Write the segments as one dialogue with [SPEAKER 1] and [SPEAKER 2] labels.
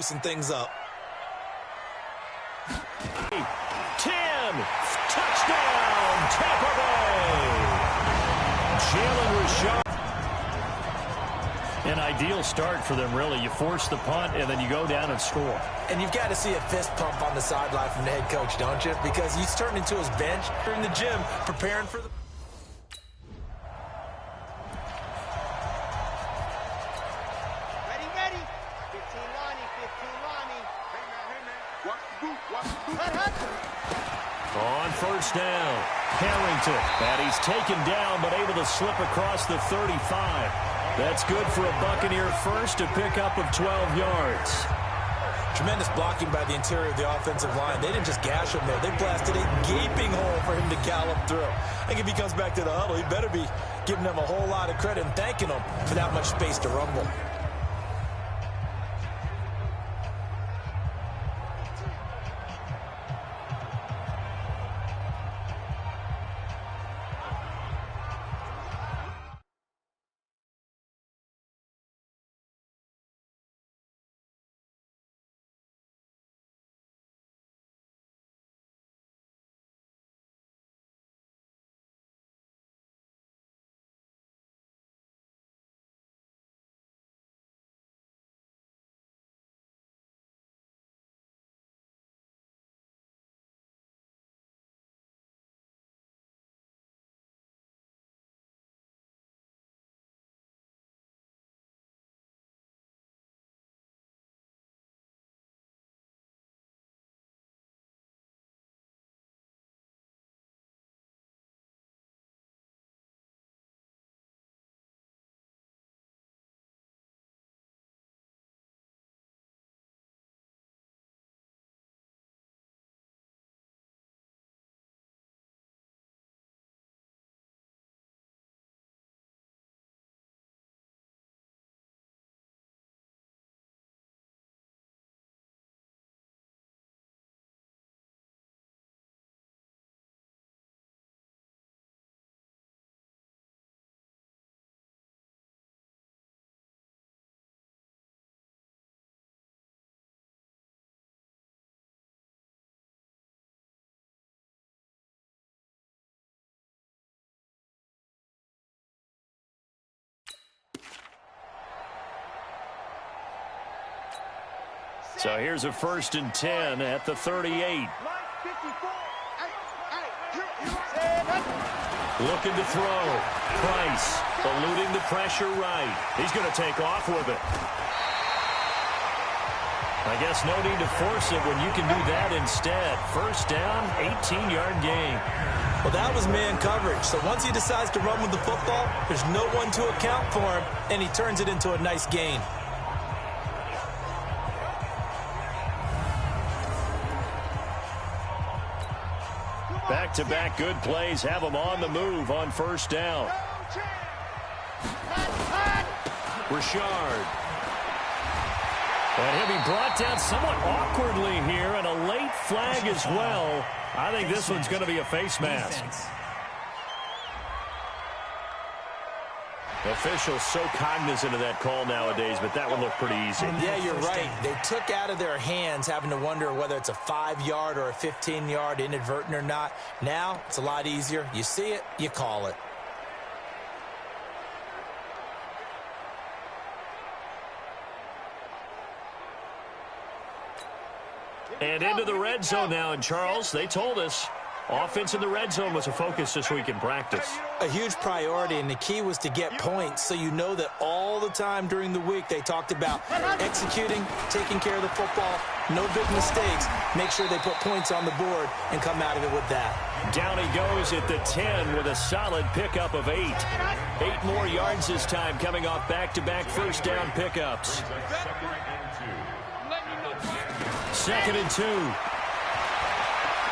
[SPEAKER 1] Loosen things up.
[SPEAKER 2] 10, touchdown, Tampa Bay. Jalen Rashad. An ideal start for them, really. You force the punt, and then you go down and score.
[SPEAKER 1] And you've got to see a fist pump on the sideline from the head coach, don't you? Because he's turned into his bench. They're in the gym preparing for the...
[SPEAKER 3] Ready. 15 Lonnie.
[SPEAKER 2] On first down, Harrington. And he's taken down, but able to slip across the 35. That's good for a Buccaneer first, a pickup of 12 yards.
[SPEAKER 1] Tremendous blocking by the interior of the offensive line. They didn't just gash him there. They blasted a gaping hole for him to gallop through. I think if he comes back to the huddle, he better be giving them a whole lot of credit and thanking them for that much space to rumble.
[SPEAKER 2] So here's a 1st and 10 at the 38. Looking to throw. Price eluding the pressure right. He's going to take off with it. I guess no need to force it when you can do that instead. First down, 18-yard gain.
[SPEAKER 1] Well, that was man coverage. So once he decides to run with the football, there's no one to account for him, and he turns it into a nice gain.
[SPEAKER 2] Back-to-back good plays have him on the move on first down. Rashard. And he'll be brought down somewhat awkwardly here, and a late flag as well. I think this one's going to be a face mask. Officials so cognizant of that call nowadays, but that one looked pretty easy.
[SPEAKER 1] Yeah, you're right. They took out of their hands having to wonder whether it's a 5-yard or a 15-yard, inadvertent or not. Now, it's a lot easier. You see it, you call it.
[SPEAKER 2] And into the red zone now, and Charles, they told us offense in the red zone was a focus this week in practice.
[SPEAKER 1] A huge priority, and the key was to get points, so you know that all the time during the week they talked about executing, taking care of the football, no big mistakes, make sure they put points on the board and come out of it with that.
[SPEAKER 2] Down he goes at the 10 with a solid pickup of 8. 8 more yards this time coming off back-to-back first down pickups. 2nd and 2.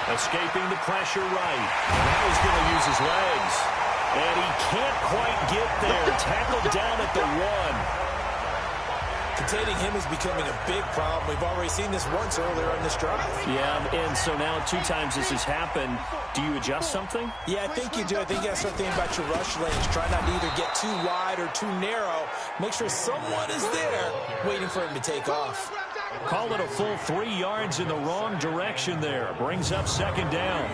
[SPEAKER 2] Escaping the pressure right. Now he's going to use his legs. And he can't quite get there. Tackled down at the 1.
[SPEAKER 1] Containing him is becoming a big problem. We've already seen this once earlier on this drive.
[SPEAKER 2] Yeah, and so now 2 times this has happened. Do you adjust something?
[SPEAKER 1] Yeah, I think you do. I think you got to start thinking about your rush lanes. Try not to either get too wide or too narrow. Make sure someone is there waiting for him to take off.
[SPEAKER 2] Call it a full 3 yards in the wrong direction there. Brings up second down.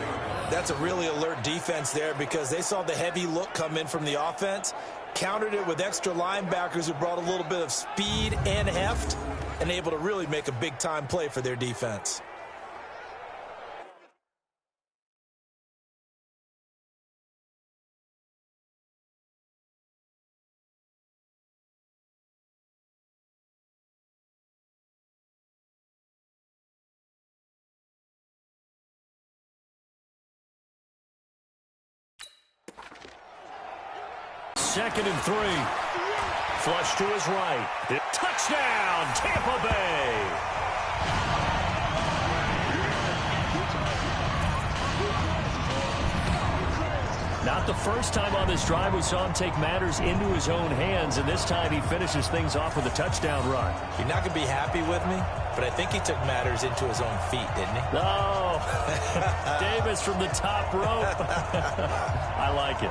[SPEAKER 1] That's a really alert defense there because they saw the heavy look come in from the offense, countered it with extra linebackers who brought a little bit of speed and heft, and able to really make a big-time play for their defense.
[SPEAKER 2] Second and 3. Flush to his right. Touchdown, Tampa Bay. Not the first time on this drive we saw him take matters into his own hands, and this time he finishes things off with a touchdown run.
[SPEAKER 1] You're not going to be happy with me, but I think he took matters into his own feet, didn't he?
[SPEAKER 2] Oh, Davis from the top rope. I like it.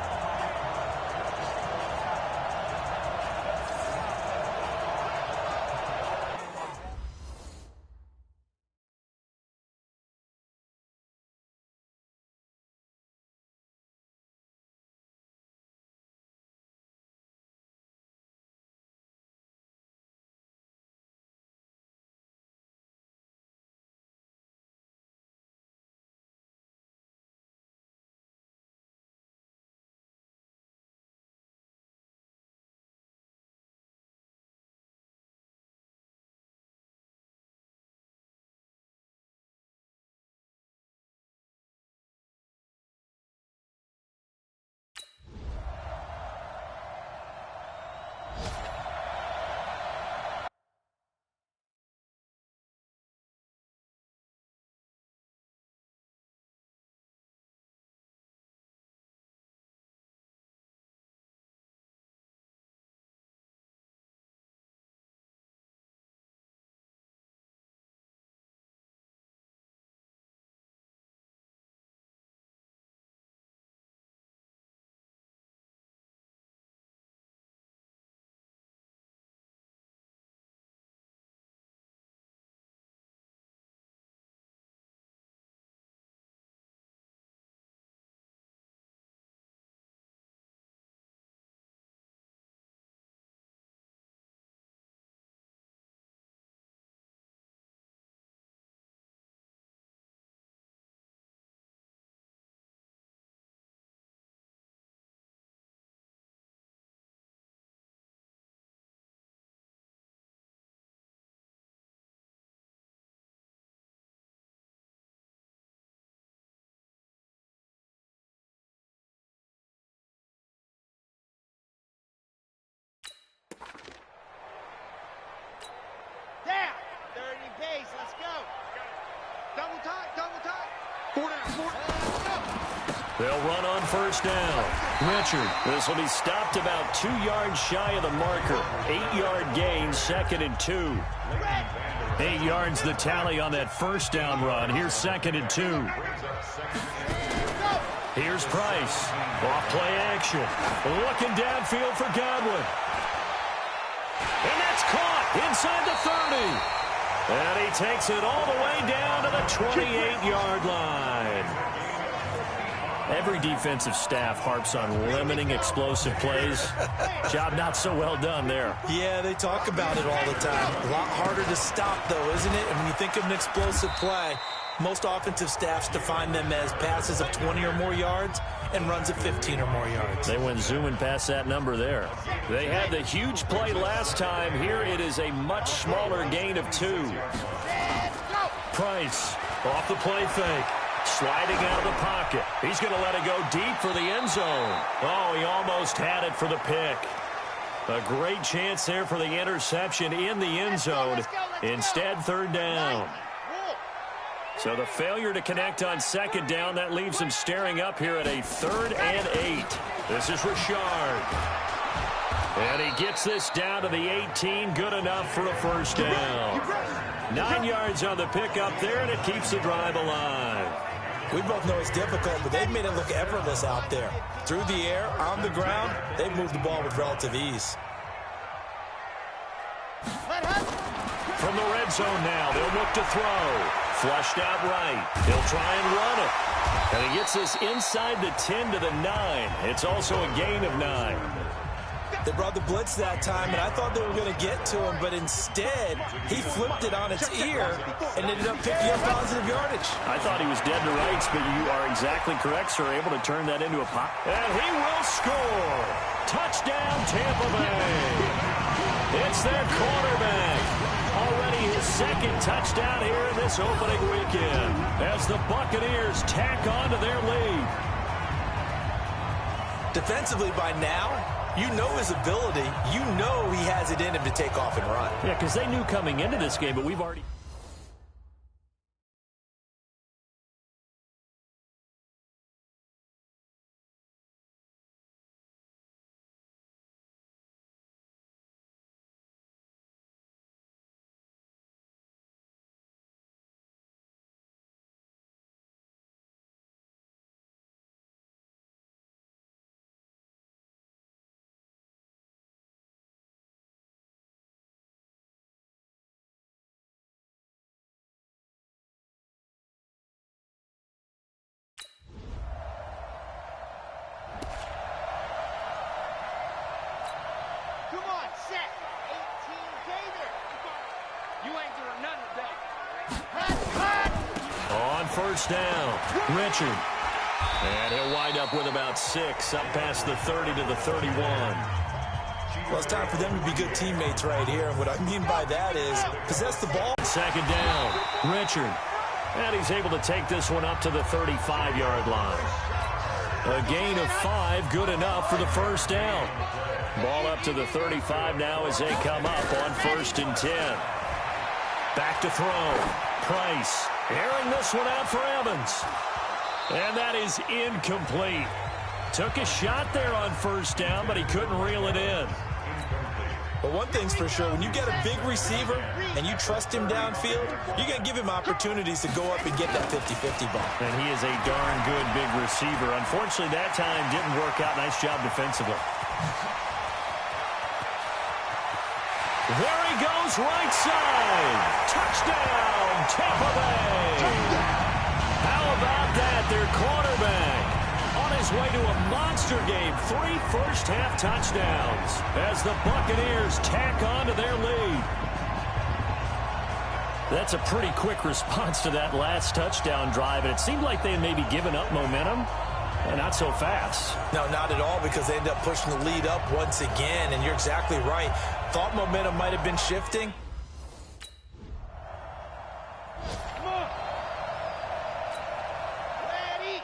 [SPEAKER 3] Let's go. Double time. 4 down.
[SPEAKER 2] They'll run on first down. Richard. This will be stopped about 2 yards shy of the marker. 8-yard gain, 2nd and 2. 8 yards the tally on that first down run. Here's 2nd and 2. Here's Price. Off play action. Looking downfield for Godwin. And that's caught inside the 30. And he takes it all the way down to the 28-yard line. Every defensive staff harps on limiting explosive plays. Job not so well done there.
[SPEAKER 1] Yeah, they talk about it all the time. A lot harder to stop, though, isn't it? And when you think of an explosive play, most offensive staffs define them as passes of 20 or more yards and runs of 15 or more yards.
[SPEAKER 2] They went zooming past that number there. They had the huge play last time. Here it is a much smaller gain of 2. Price off the play fake. Sliding out of the pocket. He's going to let it go deep for the end zone. Oh, he almost had it for the pick. A great chance there for the interception in the end zone. Instead, 3rd down. So the failure to connect on 2nd down, that leaves him staring up here at a 3rd and 8. This is Richard. And he gets this down to the 18. Good enough for a first down. 9 yards on the pickup there, and it keeps the drive alive.
[SPEAKER 1] We both know it's difficult, but they've made it look effortless out there. Through the air, on the ground, they've moved the ball with relative ease.
[SPEAKER 2] from the red zone now. They'll look to throw. Flushed out right. He'll try and run it. And he gets this inside the 10 to the 9. It's also a gain of 9.
[SPEAKER 1] They brought the blitz that time, and I thought they were going to get to him, but instead, he flipped it on its ear and ended up picking up positive yardage.
[SPEAKER 2] I thought he was dead to rights, but you are exactly correct, sir. Able to turn that into a pop. And he will score. Touchdown, Tampa Bay. It's their quarterback. Already his second touchdown here in this opening weekend as the Buccaneers tack on to their lead.
[SPEAKER 1] Defensively by now, you know his ability. You know he has it in him to take off and run.
[SPEAKER 2] Yeah, because they knew coming into this game, but we've already...
[SPEAKER 3] Come on, set. 18K there. You ain't doing nothing today.
[SPEAKER 2] On first down, Richard. And he'll wind up with about 6, up past the 30 to the 31.
[SPEAKER 1] Well, it's time for them to be good teammates right here. And what I mean by that is possess the ball.
[SPEAKER 2] Second down, Richard. And he's able to take this one up to the 35-yard line. A gain of 5, good enough for the first down. Ball up to the 35 now as they come up on 1st and 10. Back to throw. Price airing this one out for Evans. And that is incomplete. Took a shot there on first down, but he couldn't reel it in.
[SPEAKER 1] But one thing's for sure, when you get a big receiver and you trust him downfield, you're going to give him opportunities to go up and get that 50-50 ball.
[SPEAKER 2] And he is a darn good big receiver. Unfortunately, that time didn't work out. Nice job defensively. There he goes, right side. Touchdown, Tampa Bay. How about that? Their quarterback on his way to a monster game. 3 first-half touchdowns as the Buccaneers tack on to their lead. That's a pretty quick response to that last touchdown drive, and it seemed like they had maybe given up momentum. Not so fast.
[SPEAKER 1] No, not at all, because they end up pushing the lead up once again, and you're exactly right. Thought momentum might have been shifting.
[SPEAKER 3] Come on. Ready.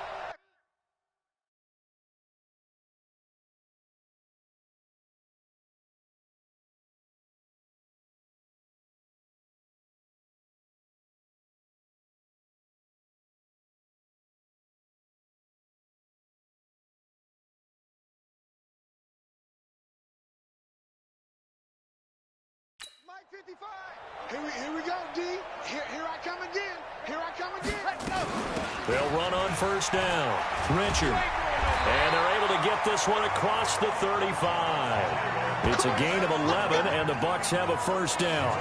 [SPEAKER 3] Mike 55. Here we go, D. Here I come again. Here I come again. Let's go.
[SPEAKER 2] They'll run on first down. Richard. And they're able to get this one across the 35. It's a gain of 11, and the Bucs have a first down.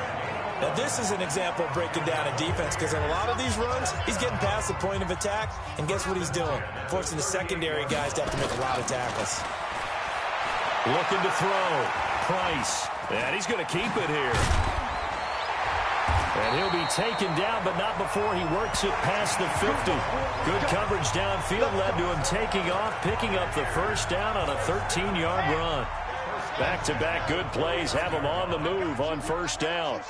[SPEAKER 1] Now, this is an example of breaking down a defense, because in a lot of these runs, he's getting past the point of attack, and guess what he's doing? Forcing the secondary guys to have to make a lot of tackles.
[SPEAKER 2] Looking to throw. Price. And he's going to keep it here. And he'll be taken down, but not before he works it past the 50. Good coverage downfield led to him taking off, picking up the first down on a 13-yard run. Back-to-back good plays have him on the move on first down.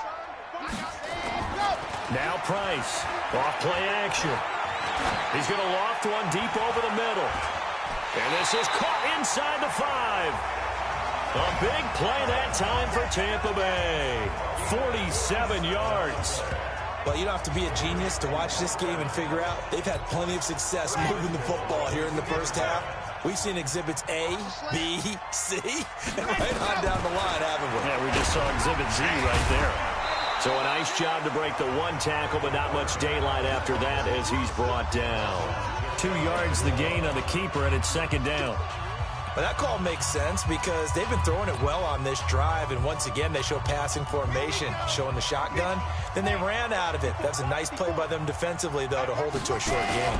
[SPEAKER 2] Now Price. Off play action. He's going to loft one deep over the middle. And this is caught inside the 5. A big play that time for Tampa Bay. 47 yards.
[SPEAKER 1] Well, you don't have to be a genius to watch this game and figure out they've had plenty of success moving the football here in the first half. We've seen exhibits A, B, C, and right on down the line, haven't we?
[SPEAKER 2] Yeah, we just saw exhibit Z right there. So a nice job to break the one tackle, but not much daylight after that as he's brought down. 2 yards the gain on the keeper, and it's second down.
[SPEAKER 1] Well, that call makes sense because they've been throwing it well on this drive, and once again, they show passing formation, showing the shotgun. Then they ran out of it. That's a nice play by them defensively, though, to hold it to a short game.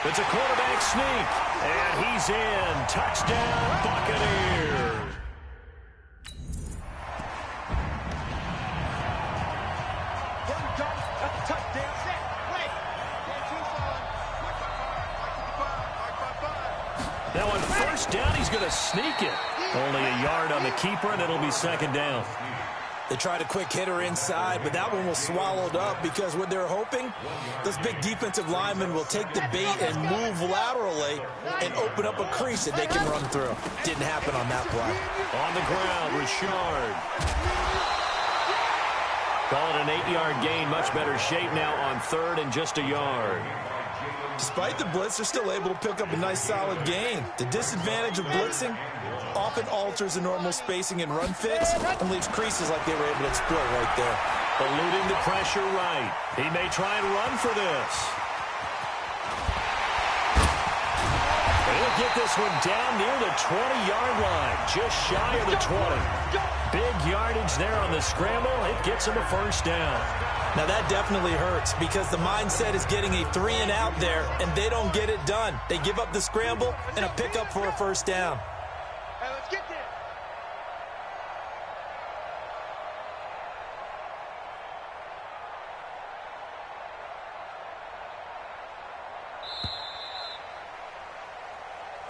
[SPEAKER 2] It's a quarterback sneak, and he's in. Touchdown, Buccaneers. Now on first down, he's going to sneak it. Only a yard on the keeper, and it'll be second down.
[SPEAKER 1] They tried a quick hitter inside, but that one was swallowed up because what they're hoping, those big defensive linemen will take the bait and move laterally and open up a crease that they can run through. Didn't happen on that play.
[SPEAKER 2] On the ground, Richard. Call it an 8-yard gain. Much better shape now on third and just a yard.
[SPEAKER 1] Despite the blitz, they're still able to pick up a nice solid gain. The disadvantage of blitzing often alters the normal spacing and run fits and leaves creases like they were able to exploit right there.
[SPEAKER 2] Eluding the pressure right. He may try and run for this. He'll get this one down near the 20-yard line, just shy of the 20. Big yardage there on the scramble. It gets him a first down.
[SPEAKER 1] Now that definitely hurts because the mindset is getting a 3-and-out there, and they don't get it done. They give up the scramble and a pickup for a first down.
[SPEAKER 3] Hey, let's get there.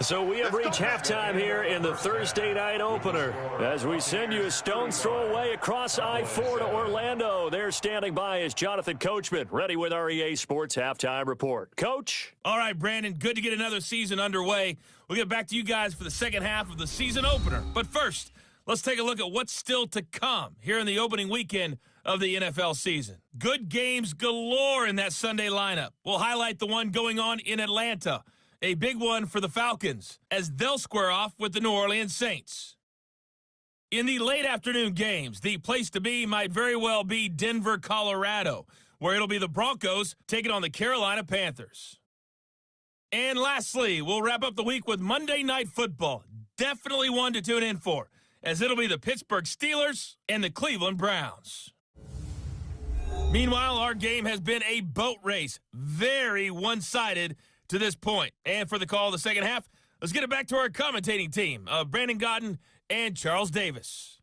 [SPEAKER 2] So we have reached halftime here in the Thursday night opener as we send you a stone's throw away across I-4 to Orlando. There standing by is Jonathan Coachman, ready with our EA Sports Halftime Report. Coach?
[SPEAKER 4] All right, Brandon, good to get another season underway. We'll get back to you guys for the second half of the season opener. But first, let's take a look at what's still to come here in the opening weekend of the NFL season. Good games galore in that Sunday lineup. We'll highlight the one going on in Atlanta. A big one for the Falcons as they'll square off with the New Orleans Saints. In the late afternoon games, the place to be might very well be Denver, Colorado, where it'll be the Broncos taking on the Carolina Panthers. And lastly, we'll wrap up the week with Monday Night Football. Definitely one to tune in for, as it'll be the Pittsburgh Steelers and the Cleveland Browns. Meanwhile, our game has been a boat race, very one-sided to this point. And for the call of the second half, let's get it back to our commentating team of Brandon Godden and Charles Davis.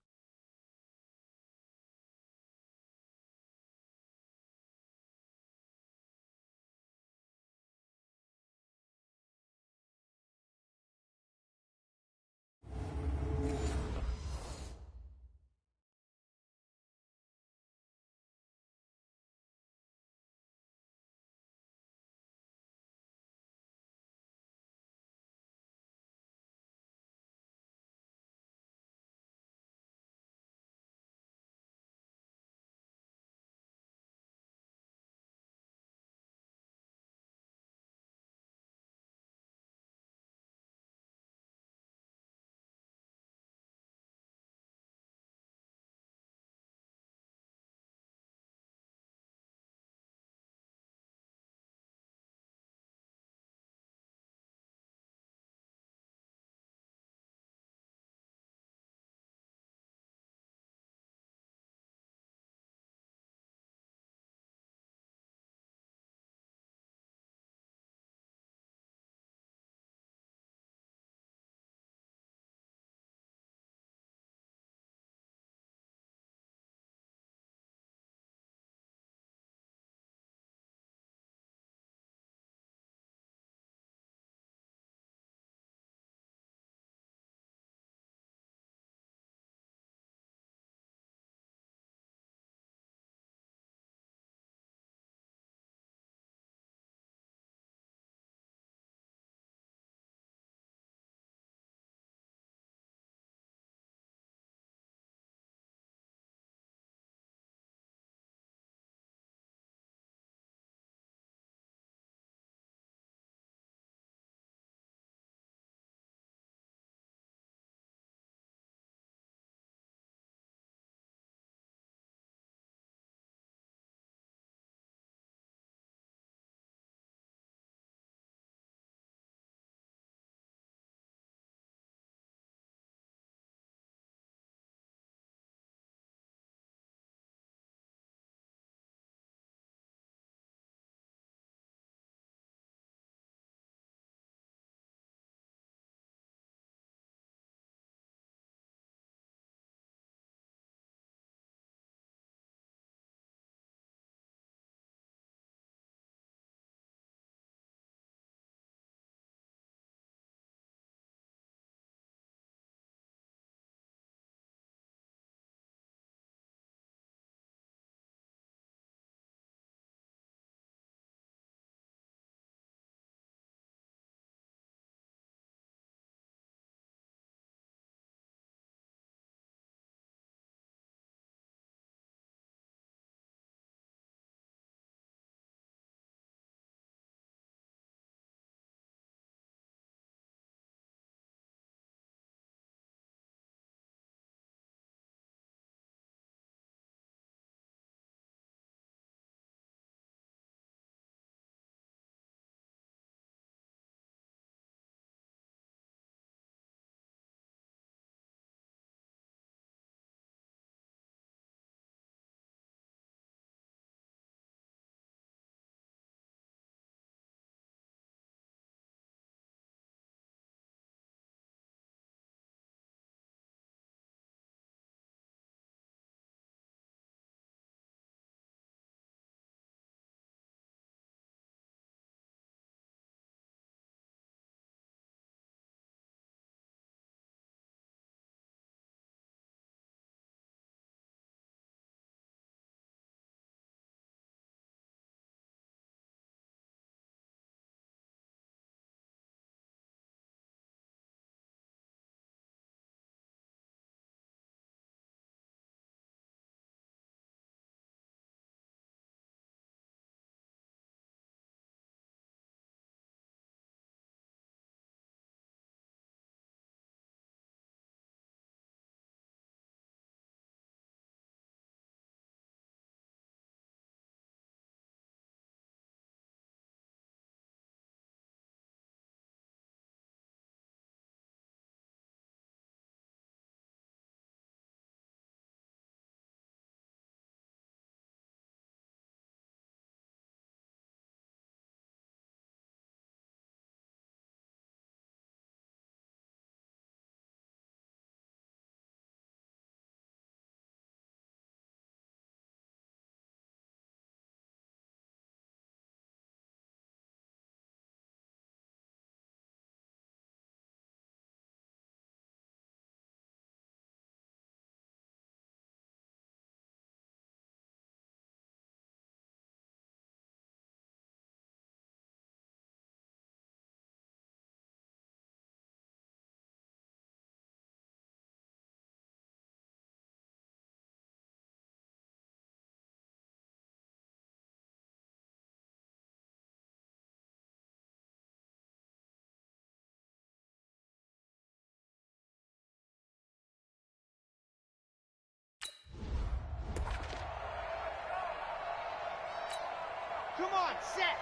[SPEAKER 3] Come on, set.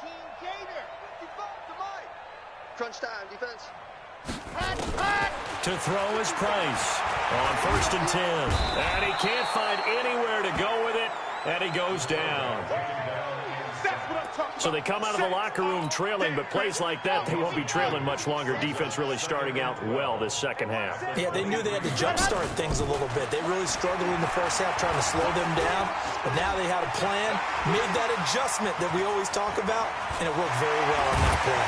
[SPEAKER 3] 18 Gator. 55 to Mike. Crunch time, defense.
[SPEAKER 2] To throw is Price on 1st and 10. And he can't find anywhere to go with it, and he goes down. So they come out of the locker room trailing, but plays like that, they won't be trailing much longer. Defense really starting out well this second half.
[SPEAKER 1] Yeah, they knew they had to jumpstart things a little bit. They really struggled in the first half trying to slow them down, but now they had a plan, made that adjustment that we always talk about, and it worked very well on that play.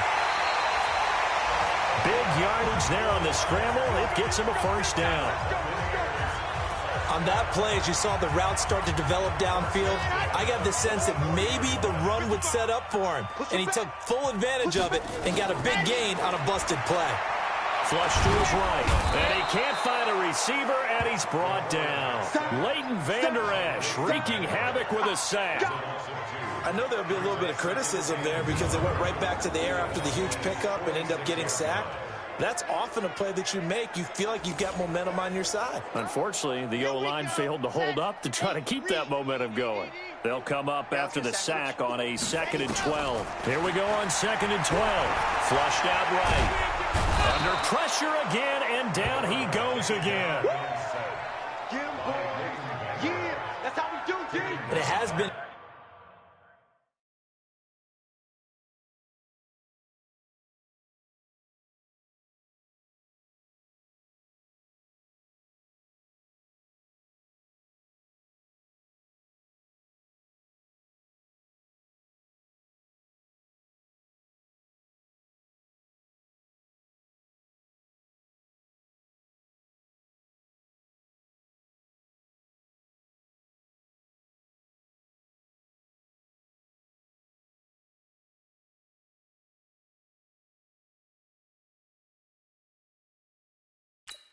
[SPEAKER 2] Big yardage there on the scramble. It gets him a first down.
[SPEAKER 1] On that play, as you saw the route start to develop downfield, I got the sense that maybe the run would set up for him, and he took full advantage of it and got a big gain on a busted play.
[SPEAKER 2] Flush to his right, and he can't find a receiver, and he's brought down. Leighton Vander Esch wreaking havoc with a sack.
[SPEAKER 1] I know there'll be a little bit of criticism there because they went right back to the air after the huge pickup and ended up getting sacked. That's often a play that you make. You feel like you've got momentum on your side.
[SPEAKER 2] Unfortunately, the O-line failed to hold up to try to keep that momentum going. They'll come up after the sack on a 2nd and 12. Here we go on 2nd and 12. Flushed out right. Under pressure again, and down he goes again.
[SPEAKER 3] Yeah, that's how we do, G.
[SPEAKER 1] And it has been...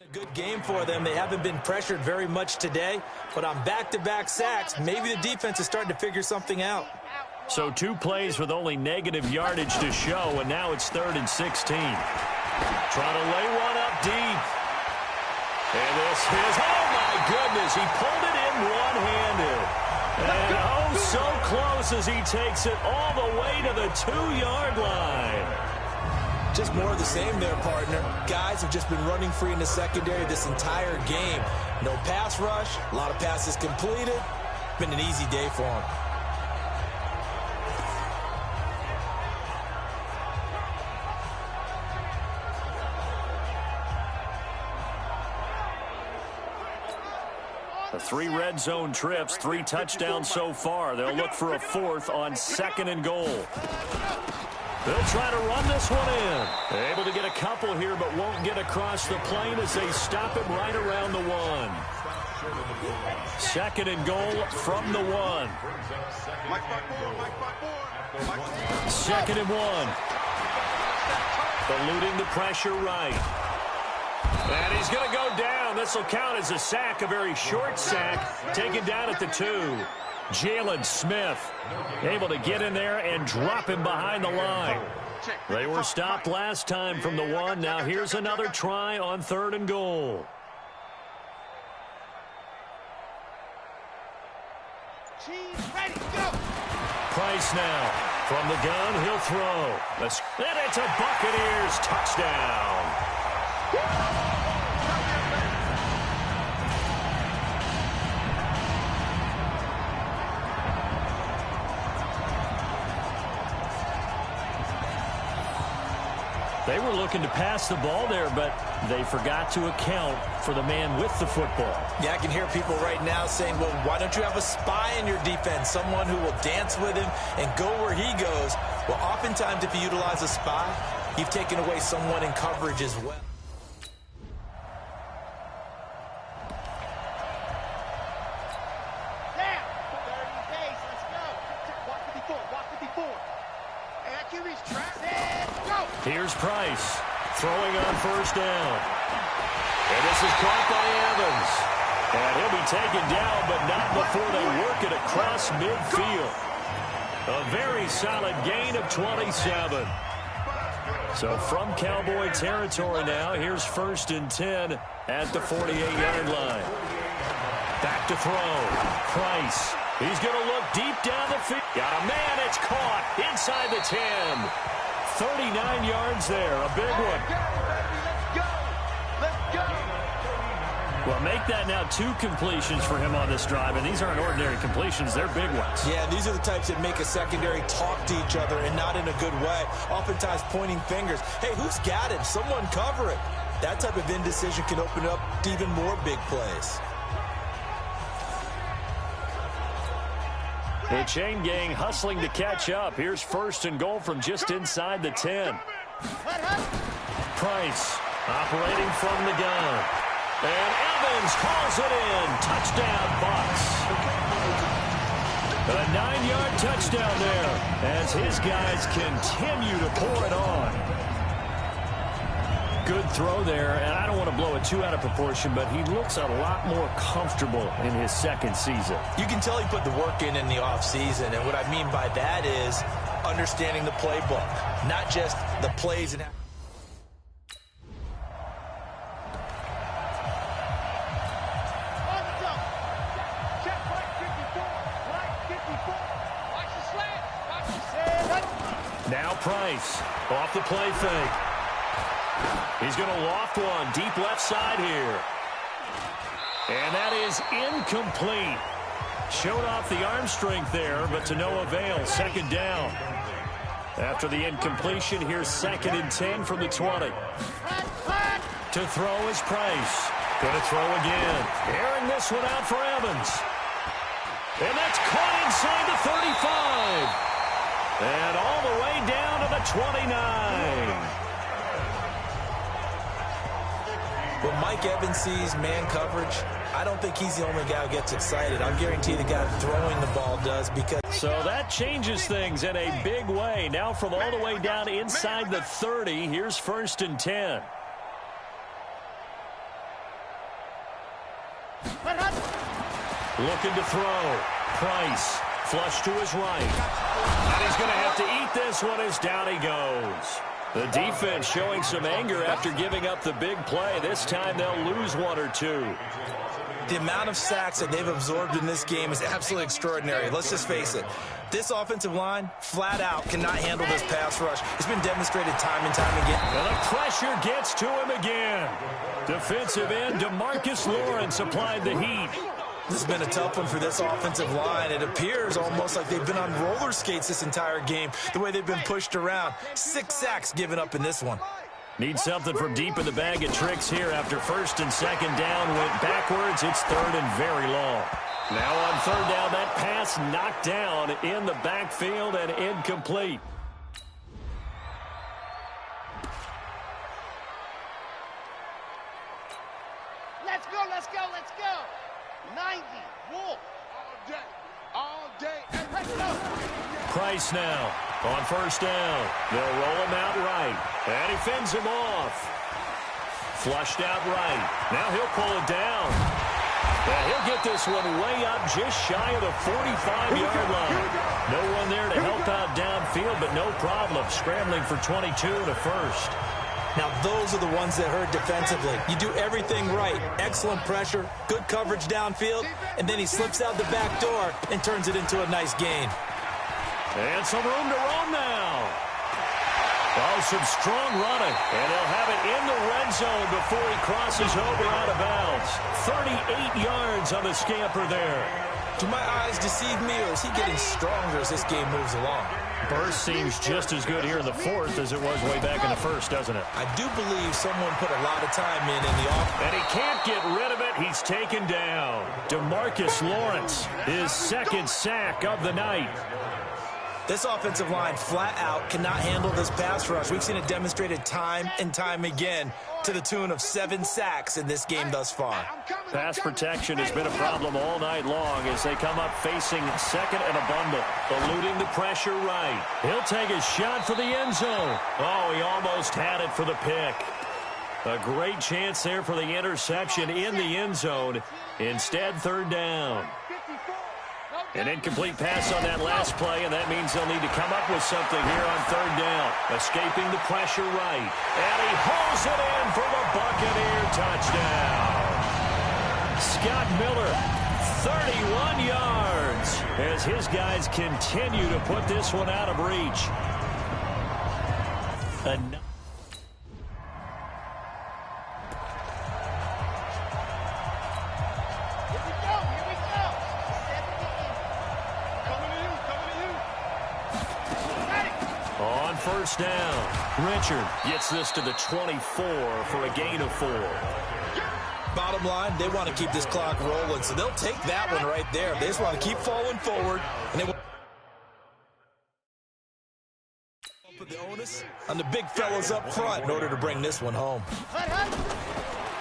[SPEAKER 1] A good game for them. They haven't been pressured very much today, but on back-to-back sacks, maybe the defense is starting to figure something out.
[SPEAKER 2] So 2 plays with only negative yardage to show, and now it's 3rd and 16. Trying to lay one up deep. And this is, oh my goodness, he pulled it in one-handed. And oh, so close as he takes it all the way to the 2-yard line.
[SPEAKER 1] Just more of the same there, partner. Guys have just been running free in the secondary this entire game. No pass rush, a lot of passes completed. Been an easy day for them.
[SPEAKER 2] The 3 red zone trips, 3 touchdowns so far. They'll look for a 4th on 2nd and goal. They'll try to run this one in. Able to get a couple here, but won't get across the plane as they stop him right around the 1. 2nd and goal from the 1. 2nd and 1. Eluding the pressure right. And he's going to go down. This will count as a sack, a very short sack, taken down at the 2. Jalen Smith able to get in there and drop him behind the line. They were stopped last time from the 1. Now here's another try on 3rd and goal. Price now from the gun. He'll throw. And it's a Buccaneers touchdown. They were looking to pass the ball there, but they forgot to account for the man with the football.
[SPEAKER 1] Yeah, I can hear people right now saying, well, why don't you have a spy in your defense, someone who will dance with him and go where he goes? Well, oftentimes if you utilize a spy, you've taken away someone in coverage as well.
[SPEAKER 2] Here's Price throwing on 1st down. And this is caught by Evans. And he'll be taken down, but not before they work it across midfield. A very solid gain of 27. So from Cowboy territory now, here's 1st and 10 at the 48-yard line. Back to throw. Price. He's going to look deep down the field. Got a man it's caught inside the 10. 39 yards there, a big one.
[SPEAKER 3] Let's go.
[SPEAKER 2] Well, make that now 2 completions for him on this drive, and these aren't ordinary completions. They're big ones.
[SPEAKER 1] Yeah, these are the types that make a secondary talk to each other and not in a good way. Oftentimes pointing fingers. Hey, who's got him? Someone cover it. That type of indecision can open up to even more big plays.
[SPEAKER 2] The chain gang hustling to catch up. Here's 1st and goal from just inside the 10. Price operating from the gun. And Evans calls it in. Touchdown, Bucs. A 9-yard touchdown there as his guys continue to pour it on. Good throw there, and I don't want to blow it too out of proportion, but he looks a lot more comfortable in his 2nd season.
[SPEAKER 1] You can tell he put the work in the offseason, and what I mean by that is understanding the playbook, not just the plays and how.
[SPEAKER 2] Now Price off the play fake. He's going to loft one deep left side here. And that is incomplete. Showed off the arm strength there, but to no avail. 2nd down. After the incompletion, here's 2nd and 10 from the 20. To throw is Price. Going to throw again. Airing this one out for Evans. And that's caught inside the 35. And all the way down to the 29.
[SPEAKER 1] When Mike Evans sees man coverage, I don't think he's the only guy who gets excited. I'll guarantee the guy throwing the ball does because...
[SPEAKER 2] So that changes things in a big way. Now from all the way down inside the 30, here's 1st and 10. Looking to throw. Price. Flush to his right. And he's going to have to eat this one as down he goes. The defense showing some anger after giving up the big play. This time they'll lose 1 or 2.
[SPEAKER 1] The amount of sacks that they've absorbed in this game is absolutely extraordinary. Let's just face it. This offensive line, flat out, cannot handle this pass rush. It's been demonstrated time and time again.
[SPEAKER 2] And the pressure gets to him again. Defensive end DeMarcus Lawrence applied the heat.
[SPEAKER 1] This has been a tough one for this offensive line. It appears almost like they've been on roller skates this entire game, the way they've been pushed around. 6 sacks given up in this one.
[SPEAKER 2] Need something from deep in the bag of tricks here after 1st and 2nd down went backwards. It's 3rd and very long. Now on 3rd down, that pass knocked down in the backfield and incomplete.
[SPEAKER 3] Let's go, let's go, let's go. 90, Wolf. All day. Hey, let's go.
[SPEAKER 2] Price now on 1st down. They'll roll him out right. And he fends him off. Flushed out right. Now he'll pull it down. And he'll get this one way up just shy of the 45-yard line. No one there to help out downfield, but no problem. Scrambling for 22 to 1st.
[SPEAKER 1] Now, those are the ones that hurt defensively. You do everything right. Excellent pressure, good coverage downfield, and then he slips out the back door and turns it into a nice gain.
[SPEAKER 2] And some room to roam now. Oh, some strong running. And he'll have it in the red zone before he crosses over out of bounds. 38 yards on the scamper there.
[SPEAKER 1] Do my eyes deceive me, or is he getting stronger as this game moves along?
[SPEAKER 2] Burst seems just as good here in the 4th as it was way back in the 1st, doesn't it?
[SPEAKER 1] I do believe someone put a lot of time in the offense.
[SPEAKER 2] And he can't get rid of it. He's taken down. DeMarcus Lawrence, his 2nd sack of the night.
[SPEAKER 1] This offensive line flat out cannot handle this pass rush. We've seen it demonstrated time and time again to the tune of 7 sacks in this game thus far.
[SPEAKER 2] Pass protection has been a problem all night long as they come up facing 2nd and a bundle. Eluding the pressure right. He'll take a shot for the end zone. Oh, he almost had it for the pick. A great chance there for the interception in the end zone. Instead, 3rd down. An incomplete pass on that last play, and that means they'll need to come up with something here on 3rd down. Escaping the pressure right. And he hauls it in for the Buccaneer touchdown. Scott Miller, 31 yards. yards as his guys continue to put this one out of reach. On first down, Richard gets this to the 24 for a gain of 4.
[SPEAKER 1] Bottom line, they want to keep this clock rolling, so they'll take that one right there. They just want to keep falling forward, and they will put the onus on the big fellas up front in order to bring this one home.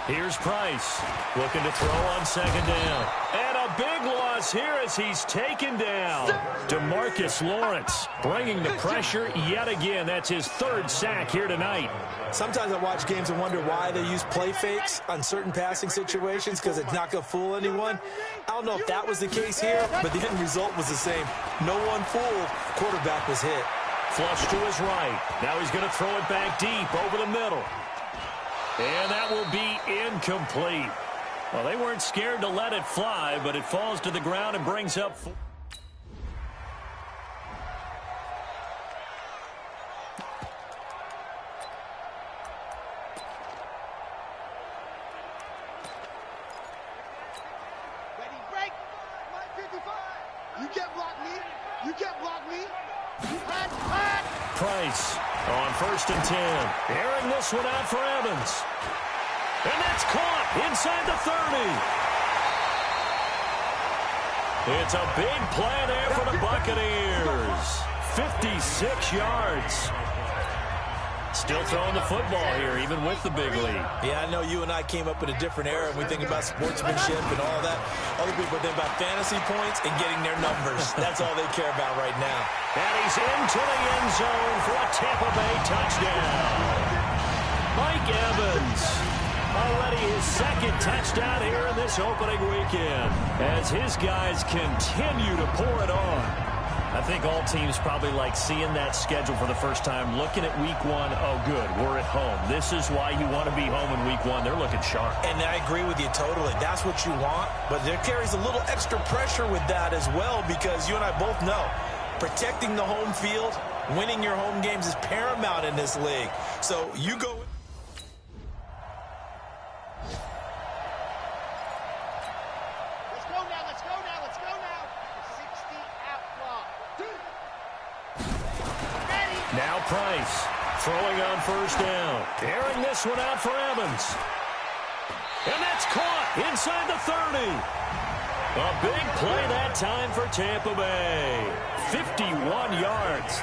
[SPEAKER 2] Here's Price, looking to throw on second down. And a big loss here as he's taken down. DeMarcus Lawrence bringing the pressure yet again. That's his 3rd sack here tonight.
[SPEAKER 1] Sometimes I watch games and wonder why they use play fakes on certain passing situations because it's not going to fool anyone. I don't know if that was the case here, but the end result was the same. No one fooled. Quarterback was hit.
[SPEAKER 2] Flush to his right. Now he's going to throw it back deep over the middle. And that will be incomplete. Well, they weren't scared to let it fly, but it falls to the ground and brings up 4.
[SPEAKER 3] Ready, break. My 55. You can't block me. You can't block me. Hot.
[SPEAKER 2] Price on 1st and 10. Airing this one out for Evans. And that's caught inside the 30. It's a big play there for the Buccaneers. 56 yards. Still throwing the football here, even with the big lead.
[SPEAKER 1] Yeah, I know you and I came up in a different era, and we think about sportsmanship and all that. Other people think about fantasy points and getting their numbers. That's all they care about right now.
[SPEAKER 2] And he's into the end zone for a Tampa Bay touchdown. Mike Evans, already his 2nd touchdown here in this opening weekend, as his guys continue to pour it on. I think all teams probably like seeing that schedule for the first time, looking at week 1. Oh, good, we're at home. This is why you want to be home in week 1. They're looking sharp.
[SPEAKER 1] And I agree with you totally. That's what you want, but there carries a little extra pressure with that as well, because you and I both know protecting the home field, winning your home games is paramount in this league. So you go.
[SPEAKER 2] Now Price throwing on first down. Airing this one out for Evans. And that's caught inside the 30. A big play that time for Tampa Bay. 51 yards.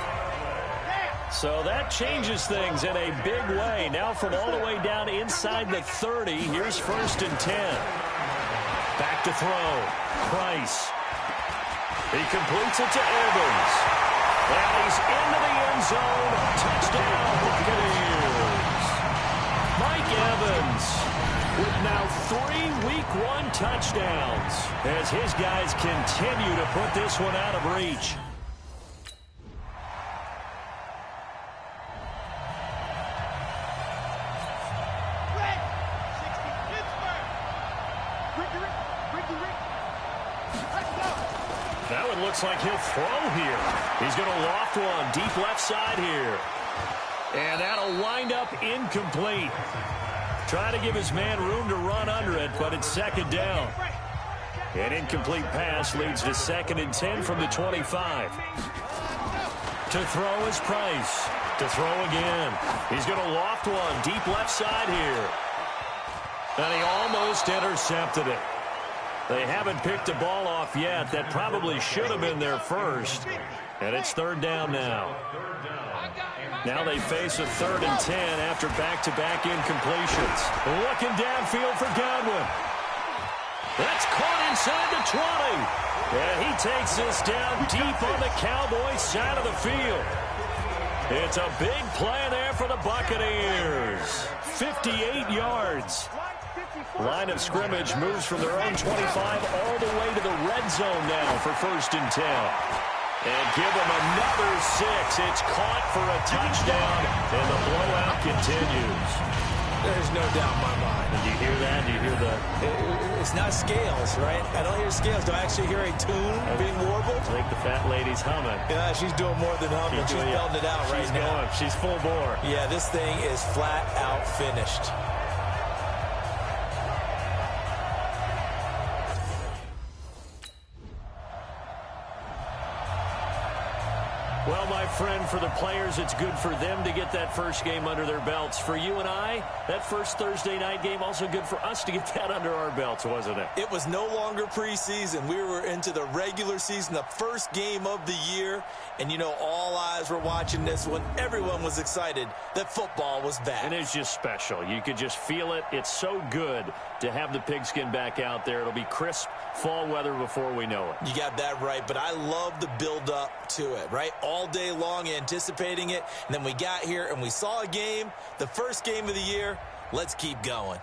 [SPEAKER 2] So that changes things in a big way. Now from all the way down inside the 30, here's 1st and 10. Back to throw. Price. He completes it to Evans. And he's into the end zone. Touchdown, Buccaneers. Mike Evans with now 3 Week 1 touchdowns as his guys continue to put this one out of reach. Now it looks like he'll throw here. He's going to loft one deep left side here. And that'll wind up incomplete. Trying to give his man room to run under it, but it's 2nd down. An incomplete pass leads to 2nd and 10 from the 25. To throw is Price. To throw again. He's going to loft one deep left side here. And he almost intercepted it. They haven't picked the ball off yet. That probably should have been their first. And it's 3rd down now. Now they face a 3rd and 10 after back-to-back incompletions. Looking downfield for Godwin. That's caught inside the 20. And he takes this down deep on the Cowboys side of the field. It's a big play there for the Buccaneers. 58 yards. Line of scrimmage moves from their own 25 all the way to the red zone now for 1st and 10. And give them another 6. It's caught for a touchdown, and the blowout continues.
[SPEAKER 1] There's no doubt in my mind.
[SPEAKER 2] Did you hear that? Do you hear the...
[SPEAKER 1] It's not scales, right? I don't hear scales. Do I actually hear a tune being warbled?
[SPEAKER 2] I think the fat lady's humming.
[SPEAKER 1] Yeah, she's doing more than humming. She's belting it out right now.
[SPEAKER 2] She's full bore.
[SPEAKER 1] Yeah, this thing is flat out finished.
[SPEAKER 2] Well, my friend, for the players, it's good for them to get that first game under their belts. For you and I, that first Thursday night game, also good for us to get that under our belts, wasn't it?
[SPEAKER 1] It was no longer preseason. We were into the regular season, the first game of the year. And, you know, all eyes were watching this when everyone was excited that football was back.
[SPEAKER 2] And it's just special. You could just feel it. It's so good to have the pigskin back out there. It'll be crisp fall weather before we know it.
[SPEAKER 1] You got that right, but I love the build-up to it, right? All day long anticipating it, and then we got here and we saw a game, the first game of the year. Let's keep going.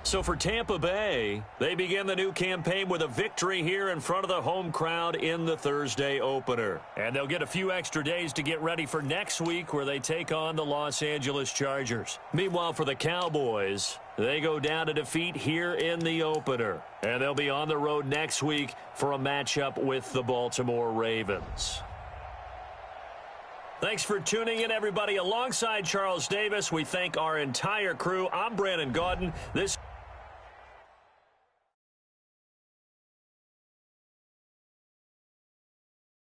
[SPEAKER 2] So for Tampa Bay, they begin the new campaign with a victory here in front of the home crowd in the Thursday opener. And they'll get a few extra days to get ready for next week where they take on the Los Angeles Chargers. Meanwhile, for the Cowboys, they go down to defeat here in the opener. And they'll be on the road next week for a matchup with the Baltimore Ravens. Thanks for tuning in, everybody. Alongside Charles Davis, we thank our entire crew. I'm Brandon Gaudin. This